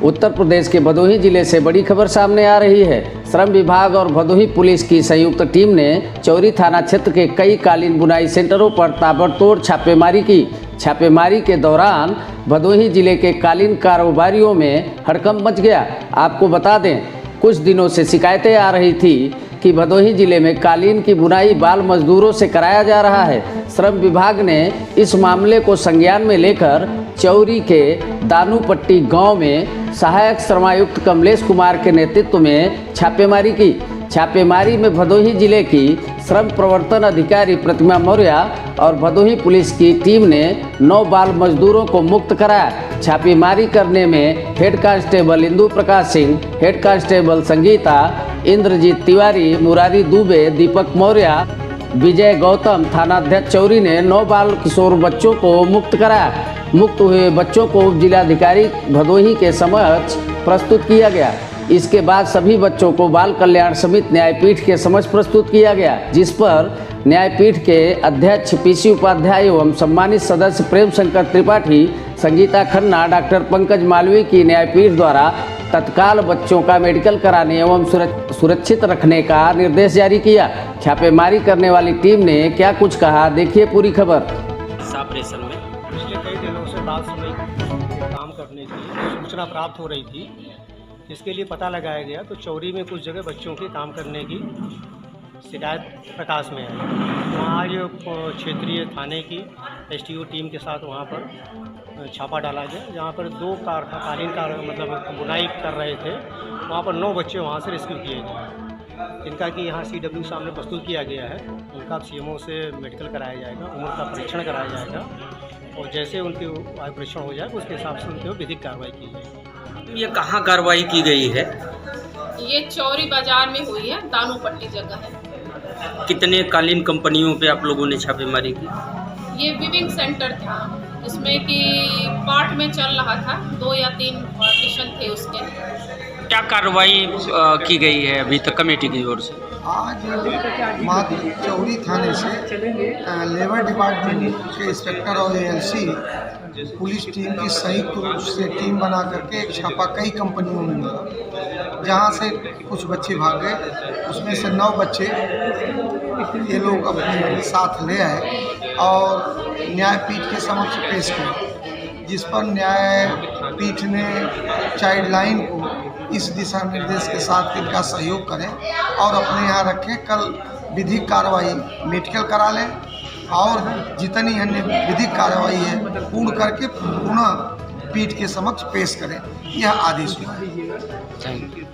उत्तर प्रदेश के भदोही जिले से बड़ी खबर सामने आ रही है। श्रम विभाग और भदोही पुलिस की संयुक्त टीम ने चौरी थाना क्षेत्र के कई कालीन बुनाई सेंटरों पर ताबड़तोड़ छापेमारी की। छापेमारी के दौरान भदोही जिले के कालीन कारोबारियों में हड़कंप मच गया। आपको बता दें, कुछ दिनों से शिकायतें आ रही थी कि भदोही जिले में कालीन की बुनाई बाल मजदूरों से कराया जा रहा है। श्रम विभाग ने इस मामले को संज्ञान में लेकर चौरी के दानूपट्टी गांव में सहायक श्रमायुक्त कमलेश कुमार के नेतृत्व में छापेमारी की। छापेमारी में भदोही जिले की श्रम प्रवर्तन अधिकारी प्रतिमा मौर्य और भदोही पुलिस की टीम ने 9 बाल मजदूरों को मुक्त कराया। छापेमारी करने में head constable Indu Prakash Singh, head constable Sangeeta, Indrajit Tiwari, Murari Dubey, दीपक मौर्य, विजय गौतम, थानाध्यक्ष चौरी ने 9 बाल किशोर बच्चों को मुक्त कराया। मुक्त हुए बच्चों को उप जिलाधिकारी भदोही के समक्ष प्रस्तुत किया गया। इसके बाद सभी बच्चों को बाल कल्याण समिति न्यायपीठ के समक्ष प्रस्तुत किया गया, जिस पर न्यायपीठ के अध्यक्ष पीसी उपाध्याय एवं सम्मानित सदस्य प्रेम शंकर त्रिपाठी, संगीता खन्ना, डॉक्टर पंकज मालवीय की न्यायपीठ द्वारा तत्काल बच्चों का मेडिकल कराने एवं सुरक्षित रखने का निर्देश जारी किया। छापेमारी करने वाली टीम ने क्या कुछ कहा, देखिए पूरी खबर। ऑपरेशन में पिछले कई दिनों से बाल श्रमिक काम करने की सूचना प्राप्त हो रही थी, जिसके लिए पता लगाया गया तो चौरी में कुछ जगह बच्चों के काम करने की शिकायत प्रकाश में है। वहाँ आज क्षेत्रीय थाने की एसटीओ टीम के साथ वहाँ पर छापा डाला गया, जहाँ पर 2 कालीन मतलब बुनाई कर रहे थे। वहाँ पर 9 बच्चे वहाँ से रेस्क्यू किए गए, जिनका कि यहाँ CW सामने प्रस्तुत किया गया है। उनका CMO से मेडिकल कराया जाएगा, उम्र का परीक्षण कराया जाएगा और जैसे उनके आयु परीक्षण हो जाए उसके हिसाब से उनके विधिक कार्रवाई की जाएगी। ये कहाँ कार्रवाई की गई है? ये चौरी बाजार में हुई है, दानूपट्टी जगह है। कितने कालीन कंपनियों पे आप लोगों ने छापेमारी की? ये विविंग सेंटर था, इसमें कि पार्ट में चल रहा था, 2 या 3 पार्टीशन थे उसके। क्या कार्रवाई की गई है अभी तक कमेटी की ओर से? आज चौरी थाने से लेबर डिपार्टमेंट के इंस्पेक्टर और ALC पुलिस टीम की संयुक्त रूप से टीम बना करके एक छापा कई कंपनियों में मिला, जहां से कुछ बच्चे भाग गए। उसमें से 9 बच्चे ये लोग अपने साथ ले आए और न्यायपीठ के समक्ष पेश किए, जिस पर न्यायपीठ ने चाइल्ड लाइन को इस दिशा निर्देश के साथ इनका सहयोग करें और अपने यहाँ रखें। कल विधिक कार्रवाई मेडिकल करा लें और जितनी अन्य विधिक कार्रवाई है पूर्ण करके पुनः पीठ के समक्ष पेश करें, यह आदेश हुआ। Thank you.